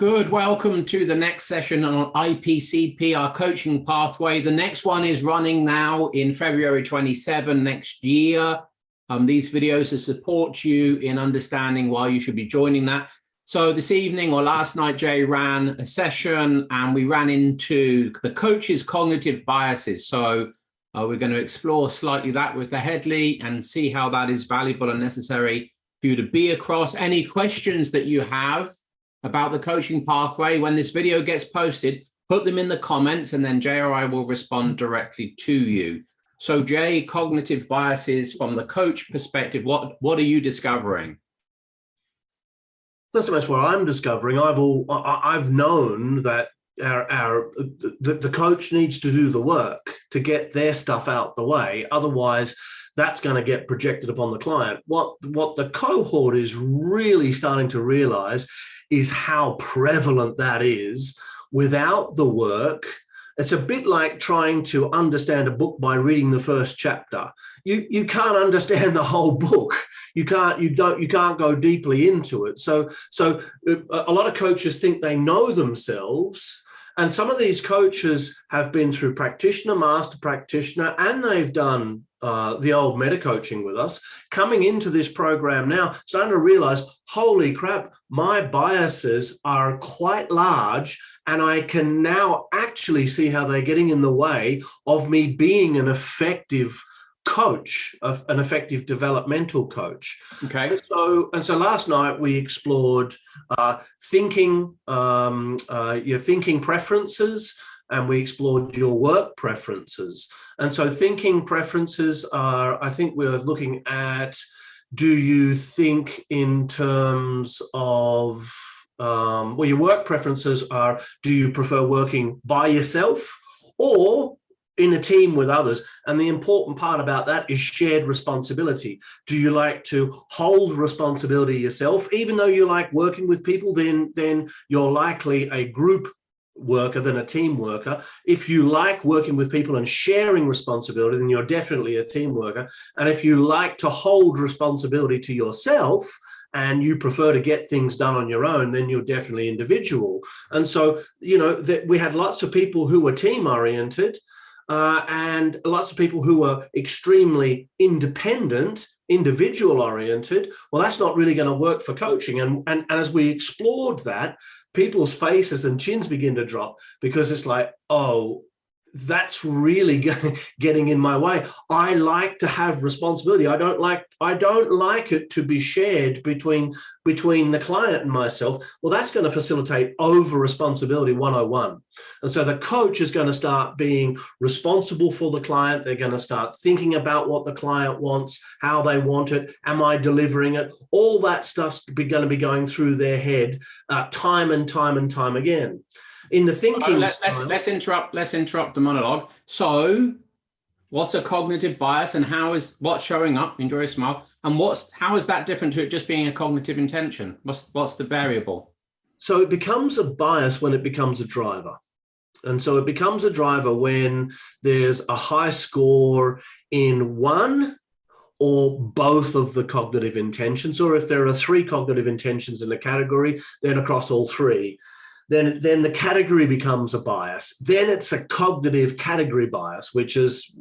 Good. Welcome to the next session on IPCP, our coaching pathway. The next one is running now in February 27 next year. These videos to support you in understanding why you should be joining that. So this evening or last night, Jay ran a session and we ran into the coach's cognitive biases. So we're going to explore slightly that with the Headley and see how that is valuable and necessary for you to be across. Any questions that you have about the coaching pathway, when this video gets posted, put them in the comments and then Jay or I will respond directly to you. So Jay, cognitive biases from the coach perspective, what are you discovering? Not so much what I'm discovering. I've known that the coach needs to do the work to get their stuff out the way. Otherwise, that's going to get projected upon the client. What the cohort is really starting to realize is how prevalent that is without the work. It's a bit like trying to understand a book by reading the first chapter. You can't understand the whole book. You can't go deeply into it. So a lot of coaches think they know themselves. And some of these coaches have been through practitioner, master practitioner, and they've done the old meta coaching with us, coming into this program now, starting to realize, holy crap, my biases are quite large, and I can now actually see how they're getting in the way of me being an effective coach, an effective developmental coach. Okay. And so last night we explored thinking, your thinking preferences, and we explored your work preferences. And so thinking preferences are, I think we're looking at, do you think in terms of, well, your work preferences are, do you prefer working by yourself or in a team with others? And the important part about that is shared responsibility. Do you like to hold responsibility yourself? Even though you like working with people, then you're likely a group worker than a team worker. If you like working with people and sharing responsibility, then you're definitely a team worker. And if you like to hold responsibility to yourself and you prefer to get things done on your own, then you're definitely individual. And so, you know, that we had lots of people who were team oriented, and lots of people who are extremely independent, individual oriented. Well, that's not really going to work for coaching. And as we explored that, people's faces and chins begin to drop, because it's like, oh, that's really getting in my way. I like to have responsibility. I don't like it to be shared between the client and myself. Well, that's going to facilitate over responsibility 101. And so the coach is going to start being responsible for the client. They're going to start thinking about what the client wants, how they want it. Am I delivering it? All that stuff's going to be going through their head time and time again. In the thinking, let's interrupt the monologue. So, what's a cognitive bias, and what's showing up? Enjoy a smile. And how is that different to it just being a cognitive intention? What's the variable? So it becomes a bias when it becomes a driver. And so it becomes a driver when there's a high score in one or both of the cognitive intentions, or if there are 3 cognitive intentions in a category, then across all 3. Then the category becomes a bias. Then it's a cognitive category bias, which is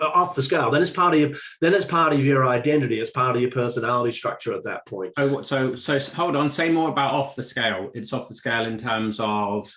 off the scale. Then it's part of your identity. It's part of your personality structure at that point. So hold on. Say more about off the scale. It's off the scale in terms of.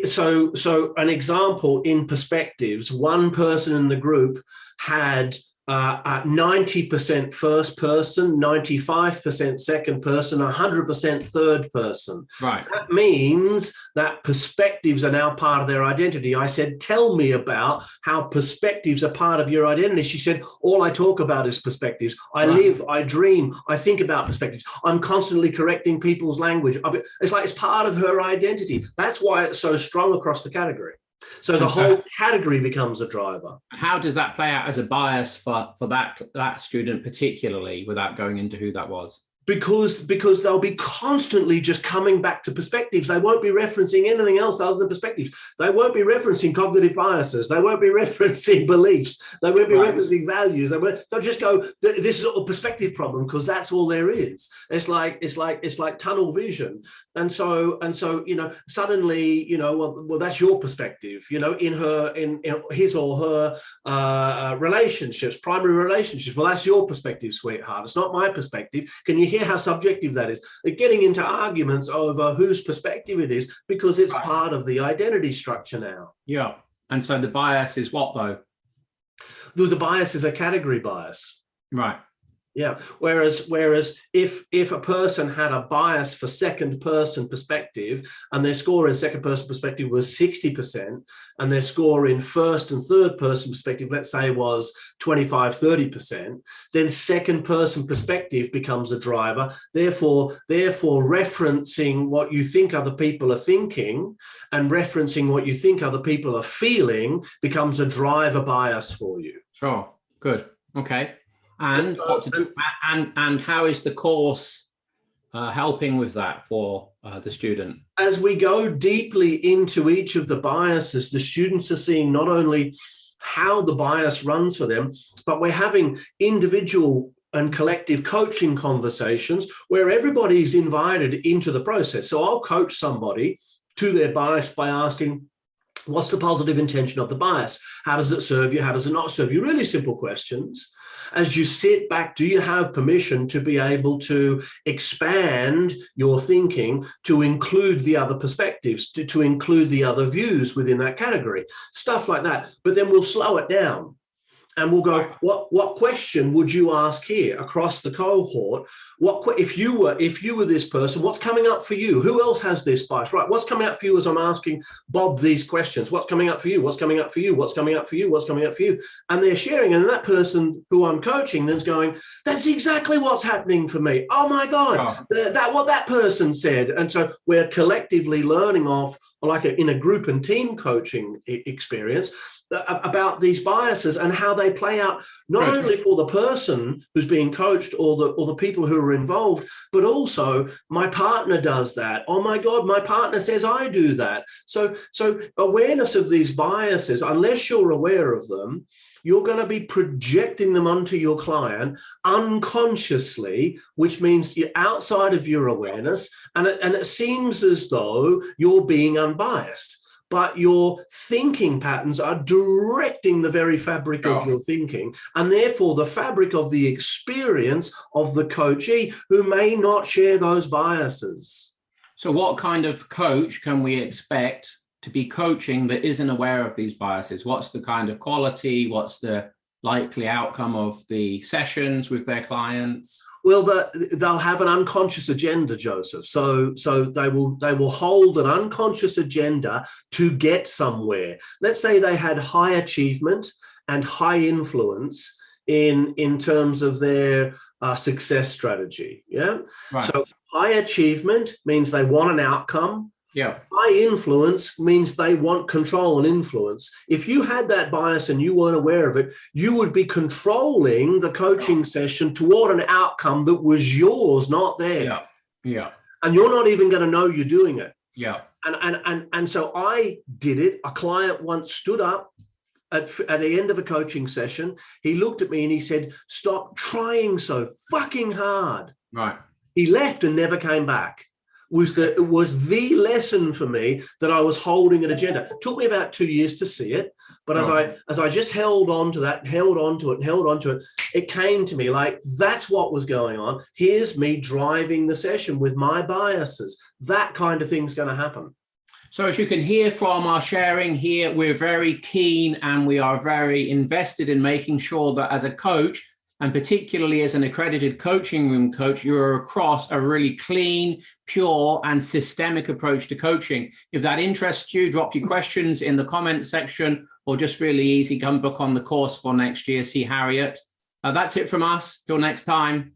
So an example in perspectives. One person in the group had 90% first person, 95% second person, 100% third person. Right. That means that perspectives are now part of their identity. I said, tell me about how perspectives are part of your identity. She said, all I talk about is perspectives. I live, I dream, I think about perspectives. I'm constantly correcting people's language. It's like it's part of her identity. That's why it's so strong across the category. So the whole category becomes a driver. How does that play out as a bias for that student particularly, without going into who that was? because they'll be constantly just coming back to perspectives. They won't be referencing anything else other than perspectives. They won't be referencing cognitive biases. They won't be referencing beliefs. They won't be referencing values. They'll just go, this is a perspective problem, because that's all there is. It's like tunnel vision. And so suddenly, well, that's your perspective, in his or her relationships, primary relationships. Well, that's your perspective, sweetheart. It's not my perspective. Can you hear how subjective that is? They're getting into arguments over whose perspective it is, because it's part of the identity structure now. Yeah. And so the bias is what, though? The bias is a category bias. Right. Yeah. Whereas if a person had a bias for second person perspective, and their score in second person perspective was 60%, and their score in first and third person perspective, let's say, was 25-30%, then second person perspective becomes a driver. Therefore referencing what you think other people are thinking and referencing what you think other people are feeling becomes a driver bias for you. Sure. Good. Okay. And and how is the course helping with that for the student? As we go deeply into each of the biases, the students are seeing not only how the bias runs for them, but we're having individual and collective coaching conversations where everybody's invited into the process. So I'll coach somebody to their bias by asking, what's the positive intention of the bias? How does it serve you? How does it not serve you? Really simple questions. As you sit back, do you have permission to be able to expand your thinking to include the other perspectives, to include the other views within that category? Stuff like that. But then we'll slow it down. And we'll go, what question would you ask here across the cohort? If you were this person, what's coming up for you? Who else has this bias? Right. What's coming up for you as I'm asking Bob these questions? What's coming up for you? What's coming up for you? What's coming up for you? What's coming up for you? And they're sharing. And that person who I'm coaching then's going, that's exactly what's happening for me. Oh my God, what that person said. And so we're collectively learning off, like in a group and team coaching experience, about these biases and how they play out, not only for the person who's being coached or the people who are involved, but also my partner does that. Oh my God, my partner says I do that. So awareness of these biases, unless you're aware of them, you're going to be projecting them onto your client unconsciously, which means you're outside of your awareness, and it seems as though you're being unbiased. But your thinking patterns are directing the very fabric of your thinking, and therefore the fabric of the experience of the coachee who may not share those biases. So what kind of coach can we expect to be coaching that isn't aware of these biases? What's the kind of quality? What's the likely outcome of the sessions with their clients? Well, they'll have an unconscious agenda, Joseph. So they will hold an unconscious agenda to get somewhere. Let's say they had high achievement and high influence in terms of their success strategy. Yeah. Right. So high achievement means they want an outcome. Yeah. High influence means they want control and influence. If you had that bias and you weren't aware of it, you would be controlling the coaching session toward an outcome that was yours, not theirs. Yeah. Yeah. And you're not even going to know you're doing it. Yeah. And so I did it. A client once stood up at the end of a coaching session. He looked at me and he said, "Stop trying so fucking hard." Right. He left and never came back. It was the lesson for me that I was holding an agenda. It took me about 2 years to see it, but as I just held on to that, held on to it, it came to me like, that's what was going on. Here's me driving the session with my biases. That kind of thing's going to happen. So as you can hear from our sharing here, we're very keen and we are very invested in making sure that as a coach, and particularly as an accredited coaching room coach, you're across a really clean, pure, and systemic approach to coaching. If that interests you, drop your questions in the comment section, or just really easy, come book on the course for next year, see Harriet. That's it from us. Till next time.